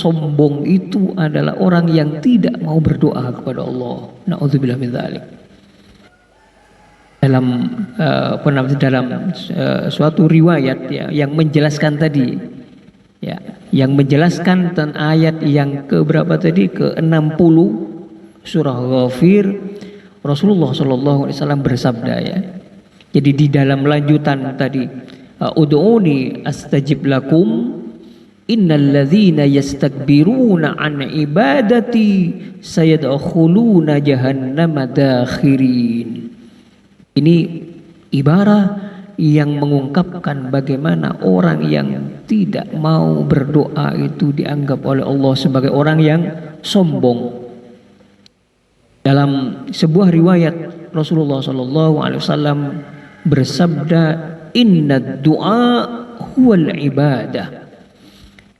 sombong itu adalah orang yang tidak mau berdoa kepada Allah. Na'udzubillah min dzalik. Dalam suatu riwayat ya, yang menjelaskan tadi ya, yang menjelaskan tentang ayat yang ke berapa tadi, ke 60 surah Ghafir, Rasulullah SAW bersabda ya. Jadi di dalam lanjutan tadi, ud'uni astajib lakum innalladzina yastakbiruna an ibadati sayadkhuluna jahannama dakhirin. Ini ibarah yang mengungkapkan bagaimana orang yang tidak mau berdoa itu dianggap oleh Allah sebagai orang yang sombong. Dalam sebuah riwayat Rasulullah SAW bersabda, inna du'a huwal ibadah.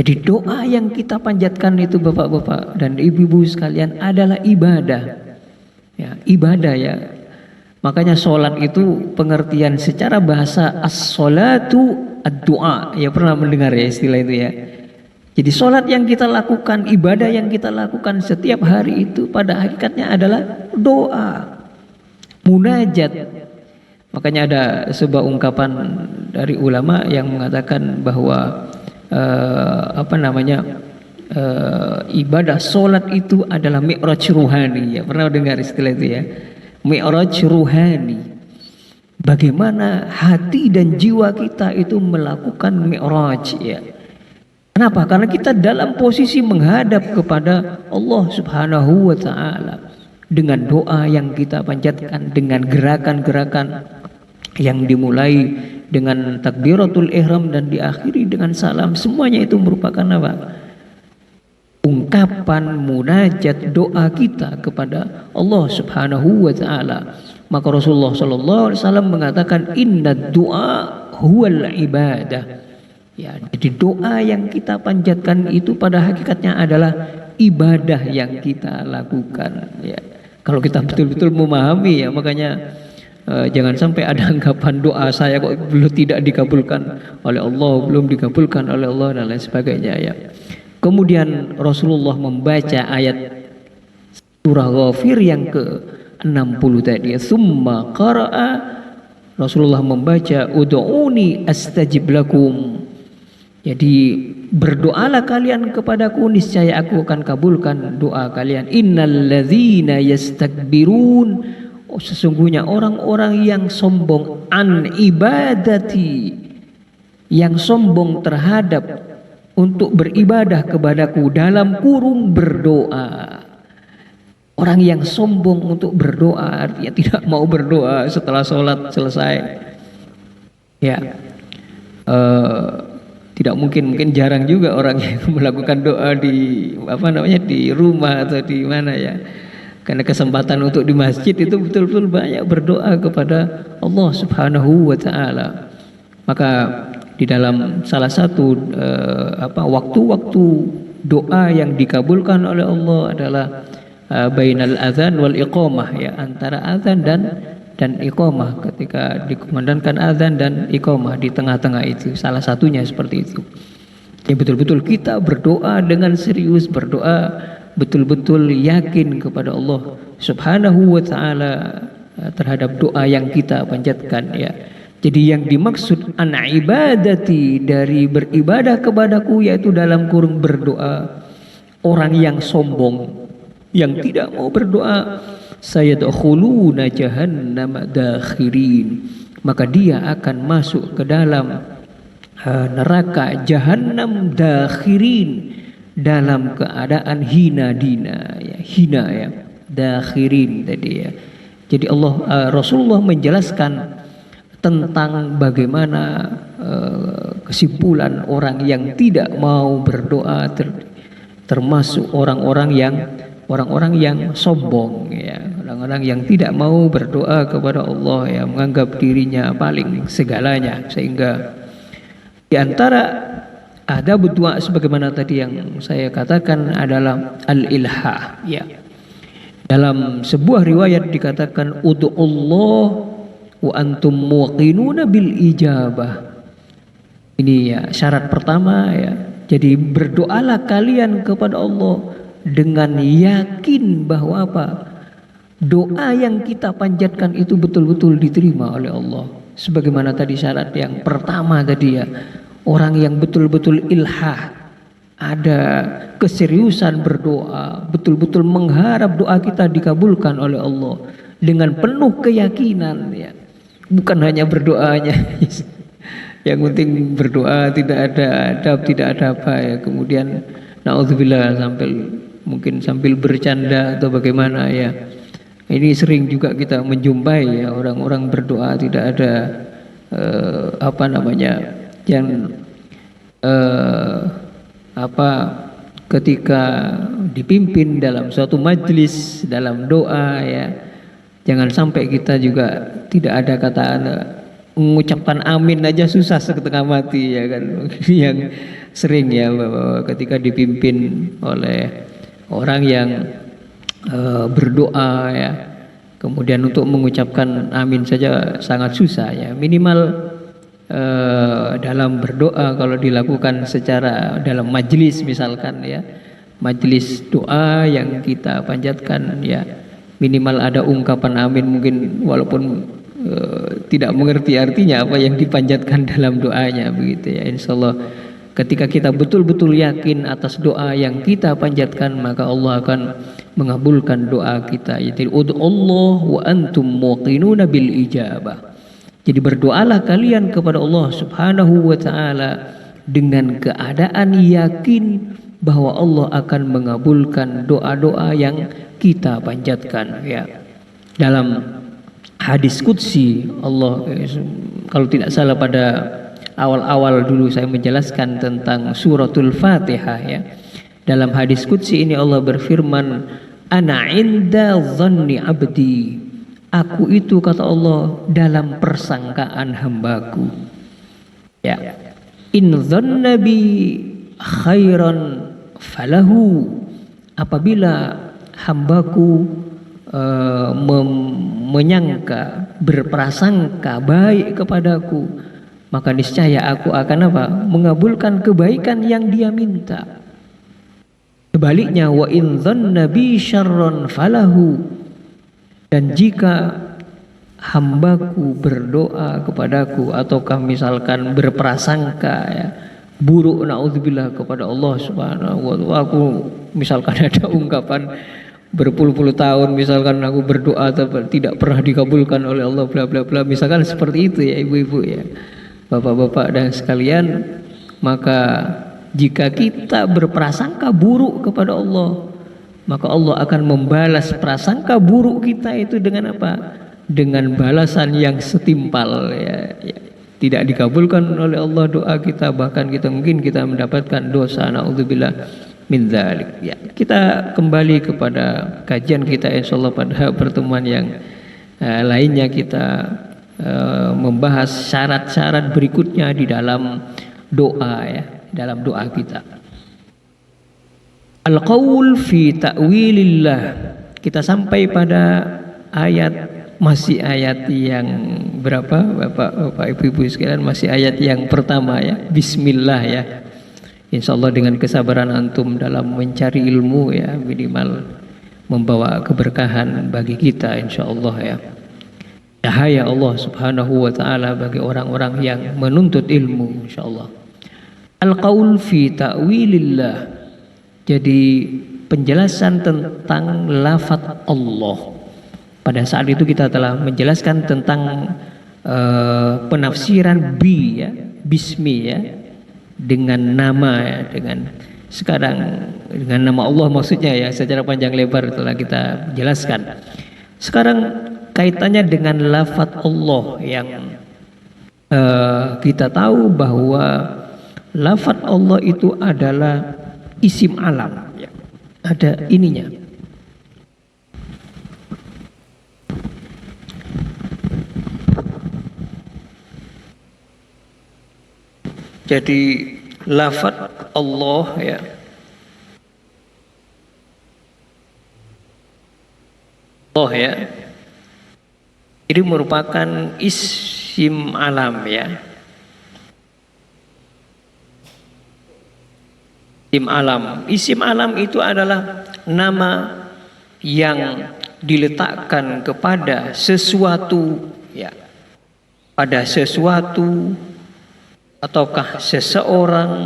Jadi doa yang kita panjatkan itu bapak-bapak dan ibu-ibu sekalian adalah ibadah. Ya, ibadah ya. Makanya sholat itu pengertian secara bahasa as-sholatu ad-du'a. Ya pernah mendengar ya istilah itu ya. Jadi sholat yang kita lakukan, ibadah yang kita lakukan setiap hari itu pada hakikatnya adalah doa, munajat. Makanya ada sebuah ungkapan dari ulama yang mengatakan bahwa ibadah sholat itu adalah mi'raj ruhani. Ya pernah dengar istilah itu ya, mi'raj ruhani. Bagaimana hati dan jiwa kita itu melakukan mi'raj ya. Kenapa? Karena kita dalam posisi menghadap kepada Allah Subhanahu wa Ta'ala dengan doa yang kita panjatkan, dengan gerakan-gerakan yang dimulai dengan takbiratul ihram dan diakhiri dengan salam. Semuanya itu merupakan apa? Ungkapan munajat doa kita kepada Allah Subhanahu wa Ta'ala. Maka Rasulullah SAW mengatakan inna du'a huwal ibadah. Ya, jadi doa yang kita panjatkan itu pada hakikatnya adalah ibadah yang kita lakukan. Ya, kalau kita betul-betul memahami ya, makanya jangan sampai ada anggapan doa saya kok belum tidak dikabulkan oleh Allah, belum dikabulkan oleh Allah dan lain sebagainya ya. Kemudian Rasulullah membaca ayat surah Ghafir yang ke-60 tadi. Tsumma qara'a, Rasulullah membaca ud'uni astajib lakum. Jadi berdoalah kalian kepadaku, niscaya aku akan kabulkan doa kalian. Innalladzina yastakbirun, sesungguhnya orang-orang yang sombong an ibadati, yang sombong terhadap untuk beribadah kepadaku, dalam kurung berdoa. Orang yang sombong untuk berdoa artinya tidak mau berdoa setelah sholat selesai ya. Tidak mungkin jarang juga orang yang melakukan doa di di rumah atau di mana ya. Karena kesempatan untuk di masjid itu betul-betul banyak berdoa kepada Allah Subhanahu wa Ta'ala. Maka di dalam salah satu waktu-waktu doa yang dikabulkan oleh Allah adalah bainal adzan wal iqamah ya, antara azan dan iqamah, ketika dikumandangkan azan dan iqamah di tengah-tengah itu, salah satunya seperti itu. Ya betul-betul kita berdoa dengan serius, berdoa betul-betul yakin kepada Allah Subhanahu wa Ta'ala terhadap doa yang kita panjatkan ya. Jadi yang dimaksud an ibadati, dari beribadah kepadaku, yaitu dalam kurung berdoa. Orang yang sombong, yang tidak mau berdoa, sayadkhuluna jahannama dakhirin, maka dia akan masuk ke dalam neraka jahanam dakhirin, dalam keadaan hina ya, dakhirin tadi ya. Jadi Rasulullah menjelaskan tentang bagaimana kesimpulan orang yang tidak mau berdoa, termasuk orang-orang yang sombong ya, orang-orang yang tidak mau berdoa kepada Allah ya, menganggap dirinya paling segalanya. Sehingga di antara adab doa sebagaimana tadi yang saya katakan adalah al-ilha ya. Dalam sebuah riwayat dikatakan ud'ullah wa antum muqinuna bil ijabah. Ini ya syarat pertama ya, Jadi berdoalah kalian kepada Allah dengan yakin bahwa apa? Doa yang kita panjatkan itu betul-betul diterima oleh Allah. Sebagaimana tadi syarat yang pertama tadi ya, orang yang betul-betul ilhah, ada keseriusan berdoa, betul-betul mengharap doa kita dikabulkan oleh Allah dengan penuh keyakinan ya. Bukan hanya berdoanya. Yang penting berdoa, tidak ada adab, tidak ada apa ya. Kemudian naudzubillah sambil bercanda atau bagaimana ya. Ini sering juga kita menjumpai ya, orang-orang berdoa tidak ada yang ketika dipimpin dalam suatu majlis dalam doa ya, jangan sampai kita juga tidak ada kata mengucapkan amin aja susah setengah mati ya kan. Yang sering ya bahwa ketika dipimpin oleh orang yang berdoa ya, kemudian untuk mengucapkan amin saja sangat susah ya. Minimal dalam berdoa kalau dilakukan secara dalam majelis misalkan ya, majelis doa yang kita panjatkan ya, minimal ada ungkapan amin, mungkin walaupun tidak mengerti artinya apa yang dipanjatkan dalam doanya begitu ya. Insyaallah ketika kita betul-betul yakin atas doa yang kita panjatkan, maka Allah akan mengabulkan doa kita. Jadi ud'ullah wa antum muqinuna bil ijabah. Jadi berdoalah kalian kepada Allah Subhanahu wa taala dengan keadaan yakin bahwa Allah akan mengabulkan doa-doa yang kita panjatkan ya. Dalam hadis qudsi Allah, kalau tidak salah pada awal-awal dulu saya menjelaskan tentang suratul Fatihah ya. Dalam hadis qudsi ini Allah berfirman, ana inda dhanni abdi. Aku itu kata Allah dalam persangkaan hambaku. Ya. In dhanna bi khairan falahu. Apabila hambaku menyangka, berprasangka baik kepadaku, maka niscaya aku akan apa? Mengabulkan kebaikan yang dia minta. Sebaliknya wa in dhanna bi syarran falahu. Dan jika hambaku berdoa kepadaku ataukah misalkan berprasangka ya, buruk naudzubillah kepada Allah Subhanahu wa taala, aku misalkan ada ungkapan berpuluh-puluh tahun misalkan aku berdoa tapi tidak pernah dikabulkan oleh Allah bla bla bla, misalkan seperti itu ya ibu-ibu ya, bapak-bapak dan sekalian, maka jika kita berprasangka buruk kepada Allah, maka Allah akan membalas prasangka buruk kita itu dengan apa? Dengan balasan yang setimpal ya. Tidak dikabulkan oleh Allah doa kita, bahkan mungkin kita mendapatkan dosa, naudzubillah min dzalik ya. Kita kembali kepada kajian kita insyaallah pada pertemuan yang lainnya. Kita membahas syarat-syarat berikutnya di dalam doa ya, dalam doa kita. Al-qaul fi ta'wilillah. Kita sampai pada masih ayat yang berapa Bapak Ibu sekalian? Masih ayat yang pertama ya, bismillah ya. Insyaallah dengan kesabaran antum dalam mencari ilmu ya, minimal membawa keberkahan bagi kita insyaallah ya. Cahaya Allah Subhanahu wa taala bagi orang-orang yang menuntut ilmu insyaallah. Al-qaul fi ta'wilillah. Jadi penjelasan tentang lafaz Allah. Pada saat itu kita telah menjelaskan tentang penafsiran bi ya, bismi ya, dengan nama ya, sekarang dengan nama Allah maksudnya ya, secara panjang lebar telah kita jelaskan. Sekarang kaitannya dengan lafaz Allah yang kita tahu bahwa lafaz Allah itu adalah isim alam ya. Ada ininya. Jadi lafaz Allah ya, Allah ya, ini merupakan isim alam ya. Isim alam. Isim alam itu adalah nama yang diletakkan kepada sesuatu, ya, pada sesuatu ataukah seseorang